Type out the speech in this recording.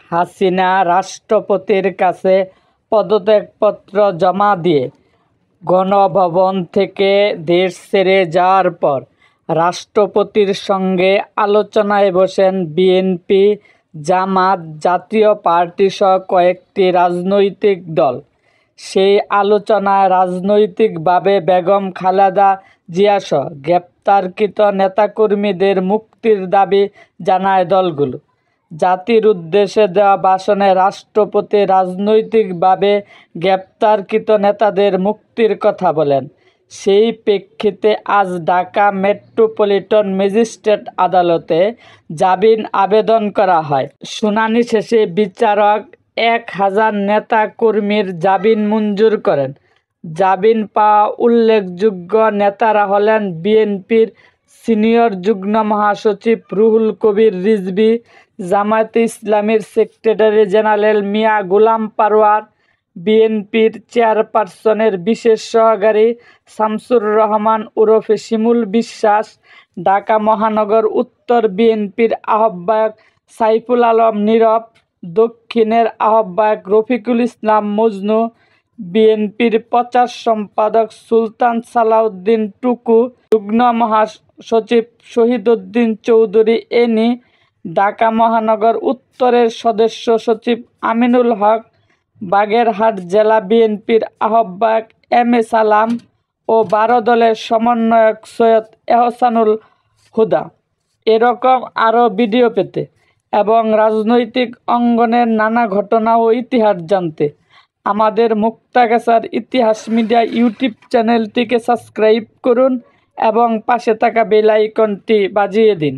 হাসিনা রাষ্ট্রপতির কাছে পদত্যাগপত্র জমা দিয়ে গণভবন থেকে দেশ ছেড়ে যাওয়ার পর রাষ্ট্রপতির সঙ্গে আলোচনায় বসেন বিএনপি, জামাত, জাতীয় পার্টিসহ কয়েকটি রাজনৈতিক দল। সেই আলোচনায় রাজনৈতিকভাবে বেগম খালেদা জিয়াসহ গ্রেপ্তারকৃত নেতাকর্মীদের মুক্তির দাবি জানায় দলগুলো। জাতির উদ্দেশ্যে দেওয়া ভাষণে রাষ্ট্রপতি রাজনৈতিকভাবে গ্রেপ্তারকৃত নেতাদের মুক্তির কথা বলেন। সেই প্রেক্ষিতে আজ ঢাকা মেট্রোপলিটন ম্যাজিস্ট্রেট আদালতে জামিন আবেদন করা হয়। শুনানি শেষে বিচারক 1000 নেতা কর্মীর জামিন মঞ্জুর করেন। জামিন পাওয়া উল্লেখযোগ্য নেতারা হলেন বিএনপির সিনিয়র যুগ্ম মহাসচিব রুহুল কবির রিজভী, জামায়াতে ইসলামীর সেক্রেটারি জেনারেল মিয়া গোলাম পরোয়ার, বিএনপির চেয়ারপারসনের বিশেষ সহকারী শামসুর রহমান ওরফে শিমুল বিশ্বাস, ঢাকা মহানগর উত্তর বিএনপির আহ্বায়ক সাইফুল আলম নীরব, দক্ষিণের আহ্বায়ক রফিকুল ইসলাম মজনু, বিএনপির প্রচার সম্পাদক সুলতান সালাউদ্দিন টুকু, যুগ্ম মহাসচিব শহীদউদ্দিন চৌধুরী এনি, ঢাকা মহানগর উত্তরের সদস্য সচিব আমিনুল হক, বাগেরহাট জেলা বিএনপির আহ্বায়ক এম.এ সালাম ও 12 দলের সমন্বয়ক সৈয়দ এহসানুল হুদা। এরকম আরও ভিডিও পেতে এবং রাজনৈতিক অঙ্গনের নানা ঘটনা ও ইতিহাস জানতে আমাদের মুক্তাগাছার ইতিহাস মিডিয়া ইউটিউব চ্যানেলটিকে সাবস্ক্রাইব করুন এবং পাশে থাকা বেল আইকনটি বাজিয়ে দিন।